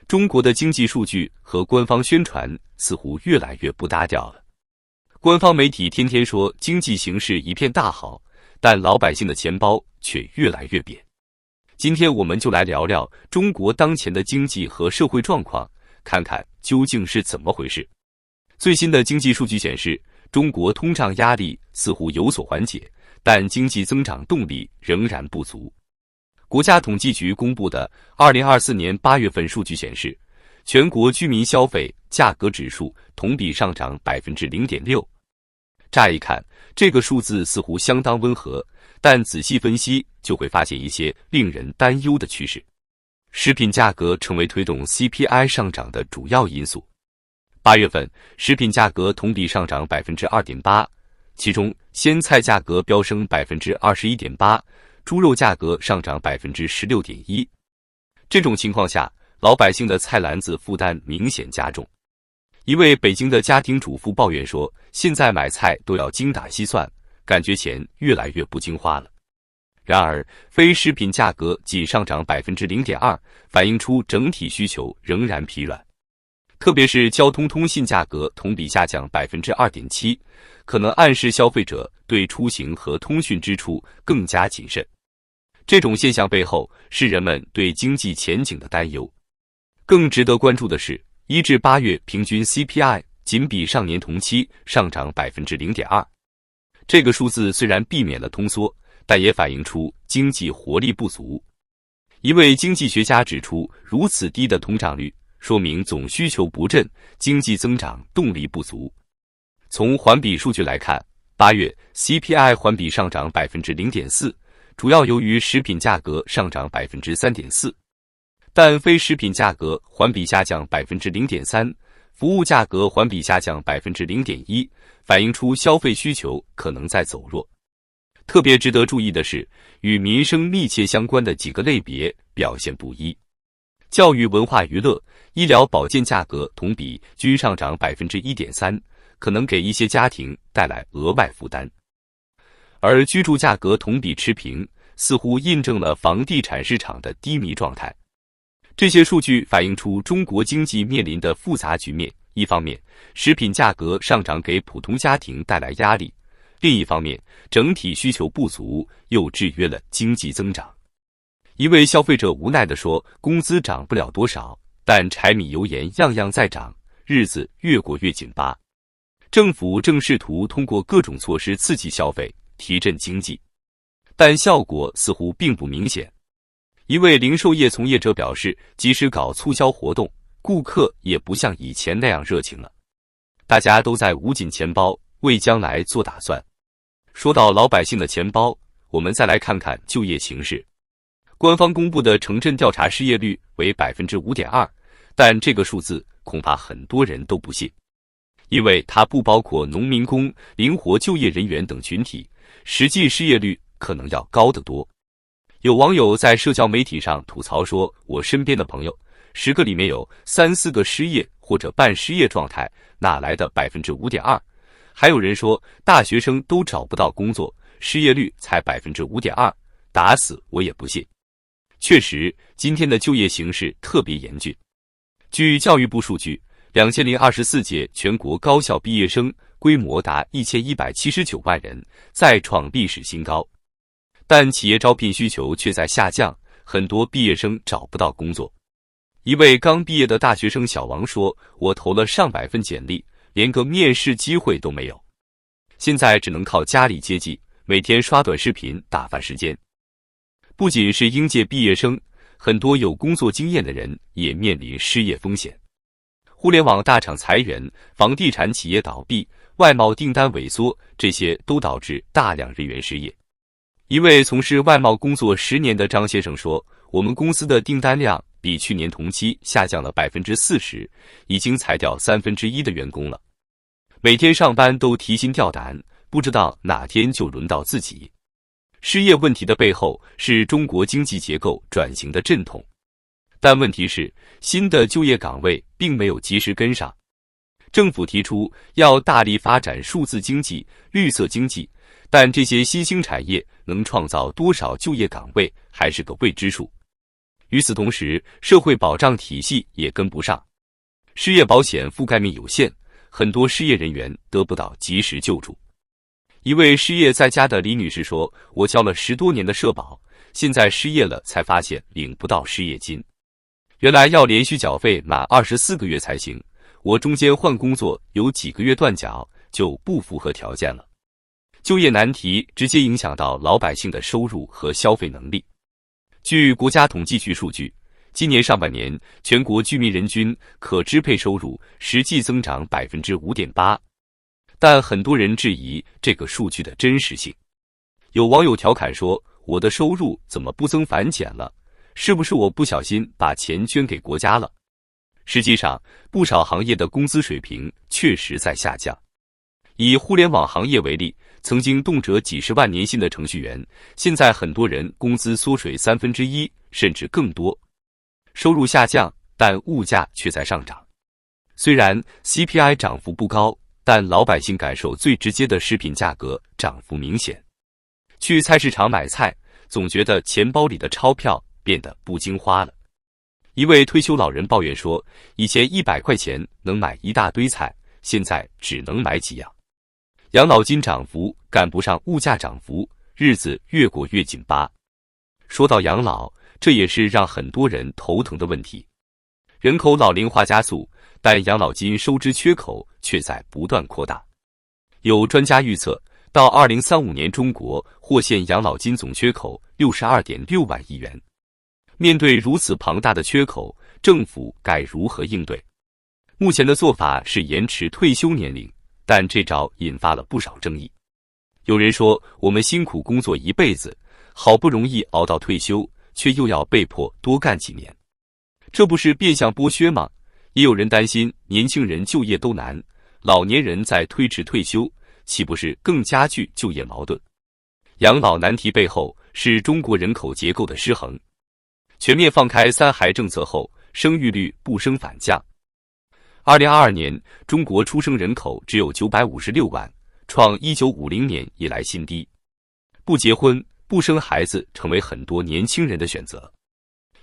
中国的经济数据和官方宣传似乎越来越不搭调了。官方媒体天天说经济形势一片大好，但老百姓的钱包却越来越瘪。今天我们就来聊聊中国当前的经济和社会状况，看看究竟是怎么回事。最新的经济数据显示，中国通胀压力似乎有所缓解，但经济增长动力仍然不足。国家统计局公布的2024年8月份数据显示，全国居民消费价格指数同比上涨 0.6%。乍一看，这个数字似乎相当温和，但仔细分析就会发现一些令人担忧的趋势。食品价格成为推动 CPI 上涨的主要因素。8月份，食品价格同比上涨 2.8%， 其中鲜菜价格飙升 21.8%， 猪肉价格上涨 16.1%。这种情况下，老百姓的菜篮子负担明显加重。一位北京的家庭主妇抱怨说，现在买菜都要精打细算，感觉钱越来越不经花了。然而，非食品价格仅上涨 0.2%， 反映出整体需求仍然疲软。特别是交通通信价格同比下降 2.7%， 可能暗示消费者对出行和通讯支出更加谨慎。这种现象背后是人们对经济前景的担忧。更值得关注的是，1至8月平均 CPI 仅比上年同期上涨 0.2%。这个数字虽然避免了通缩，但也反映出经济活力不足。一位经济学家指出，如此低的通胀率说明总需求不振，经济增长动力不足。从环比数据来看，8月 CPI 环比上涨 0.4%， 主要由于食品价格上涨 3.4%， 但非食品价格环比下降 0.3%， 服务价格环比下降 0.1%， 反映出消费需求可能在走弱。特别值得注意的是，与民生密切相关的几个类别表现不一。教育、文化娱乐、医疗保健价格同比均上涨 1.3%， 可能给一些家庭带来额外负担。而居住价格同比持平，似乎印证了房地产市场的低迷状态。这些数据反映出中国经济面临的复杂局面，一方面，食品价格上涨给普通家庭带来压力，另一方面，整体需求不足又制约了经济增长。一位消费者无奈地说，工资涨不了多少，但柴米油盐样样在涨，日子越过越紧巴。政府正试图通过各种措施刺激消费，提振经济，但效果似乎并不明显。一位零售业从业者表示，即使搞促销活动，顾客也不像以前那样热情了。大家都在捂紧钱包，为将来做打算。说到老百姓的钱包，我们再来看看就业形势。官方公布的城镇调查失业率为 5.2%， 但这个数字恐怕很多人都不信，因为它不包括农民工、灵活就业人员等群体，实际失业率可能要高得多。有网友在社交媒体上吐槽说，我身边的朋友10个里面有3、4个失业或者半失业状态，哪来的 5.2%？ 还有人说，大学生都找不到工作，失业率才 5.2%， 打死我也不信。确实，今天的就业形势特别严峻。据教育部数据，2024届全国高校毕业生规模达1179万人，再创历史新高。但企业招聘需求却在下降，很多毕业生找不到工作。一位刚毕业的大学生小王说，我投了上百份简历，连个面试机会都没有。现在只能靠家里接济，每天刷短视频打发时间。不仅是应届毕业生，很多有工作经验的人也面临失业风险。互联网大厂裁员，房地产企业倒闭，外贸订单萎缩，这些都导致大量人员失业。一位从事外贸工作10年的张先生说，我们公司的订单量比去年同期下降了 40%， 已经裁掉1/3的员工了。每天上班都提心吊胆，不知道哪天就轮到自己。失业问题的背后是中国经济结构转型的阵痛，但问题是，新的就业岗位并没有及时跟上。政府提出要大力发展数字经济、绿色经济，但这些新兴产业能创造多少就业岗位还是个未知数。与此同时，社会保障体系也跟不上，失业保险覆盖面有限，很多失业人员得不到及时救助。一位失业在家的李女士说：“我交了10多年的社保，现在失业了才发现领不到失业金。原来要连续缴费满24个月才行，我中间换工作有几个月断缴，就不符合条件了。就业难题直接影响到老百姓的收入和消费能力。”据国家统计局数据，今年上半年全国居民人均可支配收入实际增长 5.8%， 但很多人质疑这个数据的真实性。有网友调侃说：“我的收入怎么不增反减了？是不是我不小心把钱捐给国家了？”实际上，不少行业的工资水平确实在下降。以互联网行业为例，曾经动辄几十万年薪的程序员，现在很多人工资缩水1/3，甚至更多。收入下降，但物价却在上涨。虽然 CPI 涨幅不高，但老百姓感受最直接的食品价格涨幅明显。去菜市场买菜，总觉得钱包里的钞票变得不经花了。一位退休老人抱怨说：“以前100块钱能买一大堆菜，现在只能买几样。养老金涨幅赶不上物价涨幅，日子越过越紧巴。”说到养老，这也是让很多人头疼的问题。人口老龄化加速，但养老金收支缺口却在不断扩大。有专家预测，到2035年，中国或现养老金总缺口 62.6万亿元。面对如此庞大的缺口，政府该如何应对？目前的做法是延迟退休年龄，但这招引发了不少争议。有人说，我们辛苦工作一辈子，好不容易熬到退休，却又要被迫多干几年，这不是变相剥削吗？也有人担心，年轻人就业都难，老年人在推迟退休，岂不是更加剧就业矛盾？养老难题背后是中国人口结构的失衡。全面放开3孩政策后，生育率不升反降。2022年，中国出生人口只有956万，创1950年以来新低。不结婚、不生孩子成为很多年轻人的选择。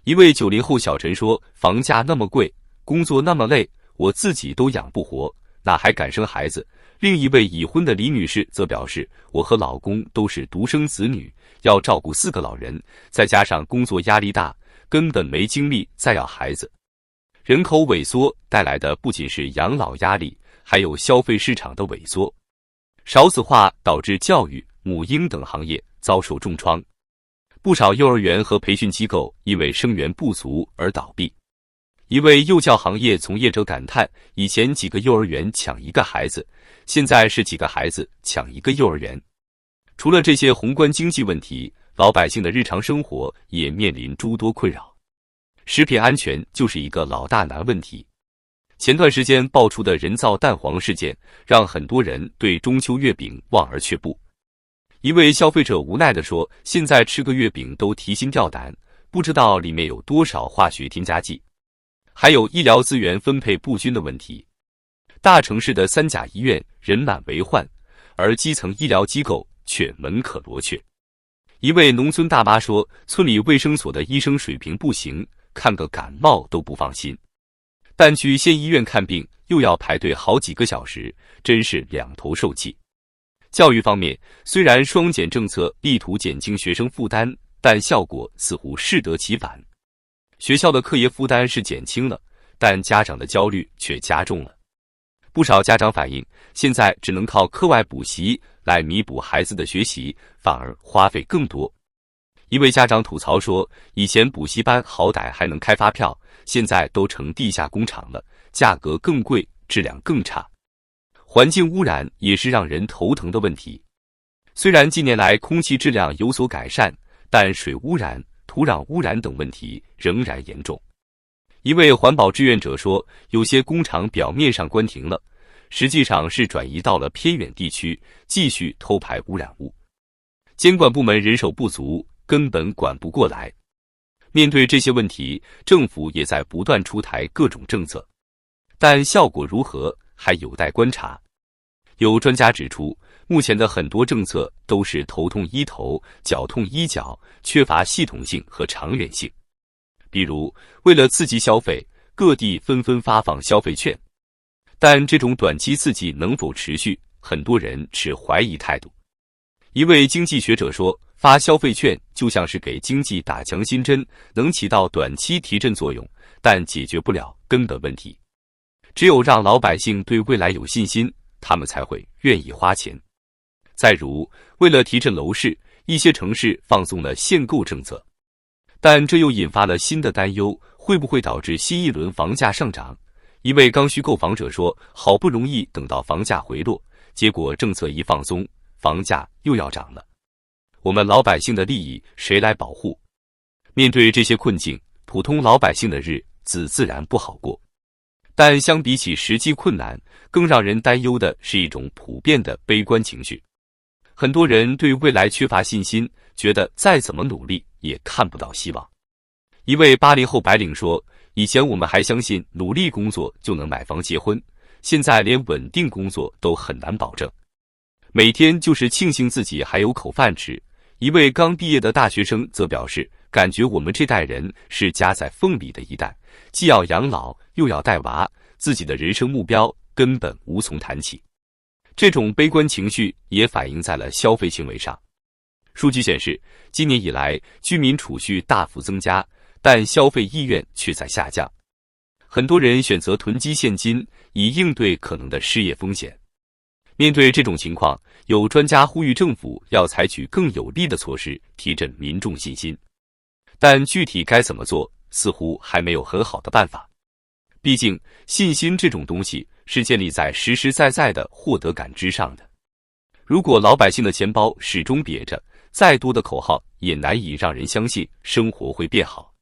一位90后小陈说：“房价那么贵，工作那么累，我自己都养不活，哪还敢生孩子？”另一位已婚的李女士则表示：“我和老公都是独生子女，要照顾4个老人，再加上工作压力大，根本没精力再要孩子。”人口萎缩带来的不仅是养老压力，还有消费市场的萎缩。少子化导致教育、母婴等行业遭受重创，不少幼儿园和培训机构因为生源不足而倒闭。一位幼教行业从业者感叹：“以前几个幼儿园抢一个孩子，现在是几个孩子抢一个幼儿园。”除了这些宏观经济问题，老百姓的日常生活也面临诸多困扰。食品安全就是一个老大难问题。前段时间爆出的人造蛋黄事件，让很多人对中秋月饼望而却步。一位消费者无奈地说：“现在吃个月饼都提心吊胆，不知道里面有多少化学添加剂。”还有医疗资源分配不均的问题。大城市的3甲医院人满为患，而基层医疗机构却门可罗雀。一位农村大妈说：“村里卫生所的医生水平不行，看个感冒都不放心，但去县医院看病又要排队好几个小时，真是两头受气。”教育方面，虽然双减政策力图减轻学生负担，但效果似乎适得其反。学校的课业负担是减轻了，但家长的焦虑却加重了。不少家长反映，现在只能靠课外补习来弥补孩子的学习，反而花费更多。一位家长吐槽说：“以前补习班好歹还能开发票，现在都成地下工厂了，价格更贵，质量更差。”环境污染也是让人头疼的问题。虽然近年来空气质量有所改善，但水污染、土壤污染等问题仍然严重。一位环保志愿者说：“有些工厂表面上关停了，实际上是转移到了偏远地区，继续偷排污染物。监管部门人手不足，根本管不过来。”面对这些问题，政府也在不断出台各种政策，但效果如何还有待观察。有专家指出，目前的很多政策都是头痛医头，脚痛医脚，缺乏系统性和长远性。比如，为了刺激消费，各地纷纷发放消费券，但这种短期刺激能否持续，很多人持怀疑态度。一位经济学者说，发消费券就像是给经济打强心针，能起到短期提振作用，但解决不了根本问题。只有让老百姓对未来有信心，他们才会愿意花钱。再如，为了提振楼市，一些城市放松了限购政策，但这又引发了新的担忧，会不会导致新一轮房价上涨？一位刚需购房者说，好不容易等到房价回落，结果政策一放松，房价又要涨了。我们老百姓的利益谁来保护？面对这些困境，普通老百姓的日子自然不好过。但相比起实际困难，更让人担忧的是一种普遍的悲观情绪。很多人对未来缺乏信心，觉得再怎么努力也看不到希望。一位80后白领说，以前我们还相信努力工作就能买房结婚，现在连稳定工作都很难保证，每天就是庆幸自己还有口饭吃。一位刚毕业的大学生则表示，感觉我们这代人是夹在缝里的一代，既要养老又要带娃，自己的人生目标根本无从谈起。这种悲观情绪也反映在了消费行为上。数据显示，今年以来居民储蓄大幅增加，但消费意愿却在下降。很多人选择囤积现金，以应对可能的失业风险。面对这种情况，有专家呼吁政府要采取更有力的措施，提振民众信心。但具体该怎么做，似乎还没有很好的办法。毕竟，信心这种东西是建立在实实在在的获得感之上的。如果老百姓的钱包始终瘪着，再多的口号也难以让人相信生活会变好。